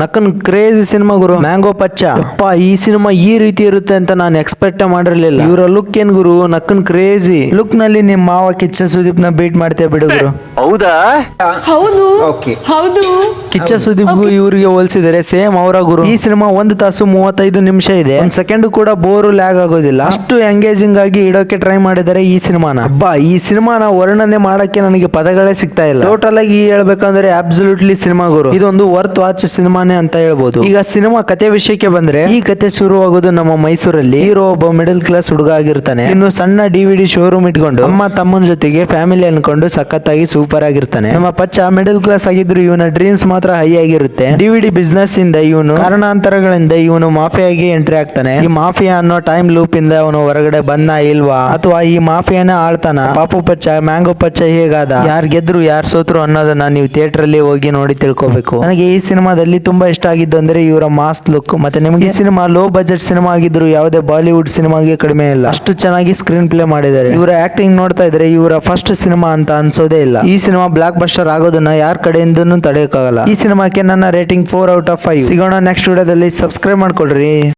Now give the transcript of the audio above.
ನಕ್ಕನ್ crazy cinema ಗುರು. Mango ಪಚ್ಚ ಅಪ್ಪ, ಈ cinema ಈ ರೀತಿ ಇರುತ್ತೆ ಅಂತ ನಾನು ಎಕ್ಸ್ಪೆಕ್ಟ್ ಮಾಡಿರ್ಲಿಲ್ಲ. ಇವರ ಲುಕ್ ಏನ್ ಗುರು, ನಕ್ಕನ್ ಕ್ರೇಜಿ ಲುಕ್ ನಲ್ಲಿ ನಿಮ್ ಮಾವ ಕಿಚ್ಚ ಸುದೀಪ್ ನ ಬೀಟ್ ಮಾಡ್ತೇವೆ ಬಿಡು ಗುರು. ಹೌದಾ? ಹೌದು ಹೌದು. ಕಿಚ್ಚ ಸುದೀಪ್ಗೂ ಇವರಿಗೆ ಹೋಲಿಸಿದರೆ ಸೇಮ್ ಅವರ ಗುರು. ಈ ಸಿನಿಮಾ 1 ತಾಸು 35 ನಿಮಿಷ ಇದೆ. 1 ಸೆಕೆಂಡ್ ಕೂಡ ಬೋರು ಲ್ಯಾಗ್ ಆಗೋದಿಲ್ಲ. ಅಷ್ಟು ಎಂಗೇಜಿಂಗ್ ಆಗಿ ಇಡೋಕೆ ಟ್ರೈ ಮಾಡಿದರೆ ಈ ಸಿನಿಮಾನ. ಅಬ್ಬಾ, ಈ ಸಿನಿಮಾನ ವರ್ಣನೆ ಮಾಡಕ್ಕೆ ನನಗೆ ಪದಗಳೇ ಸಿಗ್ತಾ ಇಲ್ಲ. ಟೋಟಲ್ ಆಗಿ ಹೇಳ್ಬೇಕಂದ್ರೆ ಅಬ್ಸಲ್ಯೂಟ್ಲಿ ಸಿನಿಮಾ ಗುರು. ಇದೊಂದು ವರ್ತ್ ವಾಚ್ ಸಿನಿಮಾನೇ ಅಂತ ಹೇಳ್ಬೋದು. ಈಗ ಸಿನಿಮಾ ಕತೆ ವಿಷಯಕ್ಕೆ ಬಂದ್ರೆ, ಈ ಕತೆ ಶುರುವಾಗೋದು ನಮ್ಮ ಮೈಸೂರಲ್ಲಿ. ಹೀರೋ ಒಬ್ಬ ಮಿಡಲ್ ಕ್ಲಾಸ್ ಹುಡುಗ ಆಗಿರ್ತಾನೆ. ಇನ್ನು ಸಣ್ಣ DVD ಶೋರೂಮ್ ಇಟ್ಕೊಂಡು ಅಮ್ಮ ತಮ್ಮನ ಜೊತೆಗೆ ಫ್ಯಾಮಿಲಿ ಅನ್ಕೊಂಡು ಸಖತ್ತಾಗಿ ಸೂಪರ್ ಆಗಿರ್ತಾನೆ. ನಮ್ಮ ಪಚ್ಚ ಮಿಡಲ್ ಕ್ಲಾಸ್ ಆಗಿದ್ರು ಇವನ ಡ್ರೀಮ್ಸ್ ಮಾತ್ರ ಹೈ ಆಗಿರುತ್ತೆ. DVD ಬಿಸ್ನೆಸ್ ಇಂದ ಇವನು ಕಾರಣಾಂತರಗಳಿಂದ ಇವನು ಮಾಫಿಯಾಗಿ ಎಂಟ್ರಿ ಆಗ್ತಾನೆ. ಈ ಮಾಫಿಯಾ ಅನ್ನೋ ಟೈಮ್ ಲೂಪ್ ಇಂದ ಅವನು ಹೊರಗಡೆ ಬಂದ ಇಲ್ವಾ, ಅಥವಾ ಈ ಮಾಫಿಯಾನ ಆಳ್ತಾನ. ಪಾಪು ಪಚ್ಚ, ಮ್ಯಾಂಗೋ ಪಚ್ಚ ಹೇಗಾದ, ಯಾರ್ ಗೆದ್ರು ಯಾರ್ ಸೋತ್ರು ಅನ್ನೋದನ್ನ ನೀವು ಥಿಯೇಟರ್ ಅಲ್ಲಿ ಹೋಗಿ ನೋಡಿ ತಿಳ್ಕೊಬೇಕು. ನನಗೆ ಈ ಸಿನಿಮಾದಲ್ಲಿ ತುಂಬಾ ಇಷ್ಟ ಆಗಿದ್ದು ಅಂದ್ರೆ ಇವರ ಮಾಸ್ ಲುಕ್. ಮತ್ತೆ ನಿಮಗೆ ಈ ಸಿನಿಮಾ ಲೋ ಬಜೆಟ್ ಸಿನಿಮಾ ಆಗಿದ್ರು ಯಾವುದೇ ಬಾಲಿವುಡ್ ಸಿನಿಮಾಗೆ ಕಡಿಮೆ ಇಲ್ಲ. ಅಷ್ಟು ಚೆನ್ನಾಗಿ ಸ್ಕ್ರೀನ್ ಪ್ಲೇ ಮಾಡಿದ್ದಾರೆ. ಇವರ ಆಕ್ಟಿಂಗ್ ನೋಡ್ತಾ ಇದ್ರೆ ಇವರ ಫಸ್ಟ್ ಸಿನಿಮಾ ಅಂತ ಅನ್ಸೋದೇ ಇಲ್ಲ. ಈ ಸಿನಿಮಾ ಬ್ಲಾಕ್ ಬಸ್ಟರ್ ಆಗೋದನ್ನ ಯಾರ ಕಡೆಯಿಂದನೂ ತಡೆಯಕ್ಕಾಗಲ್ಲ. ಈ ಸಿನಿಮಾಕ್ಕೆ ನನ್ನ ರೇಟಿಂಗ್ 4 ಔಟ್ ಆಫ್ 5. ಸಿಗೋಣ ನೆಕ್ಸ್ಟ್ ವಿಡಿಯೋದಲ್ಲಿ. ಸಬ್ಸ್ಕ್ರೈಬ್ ಮಾಡ್ಕೊಳ್ರಿ.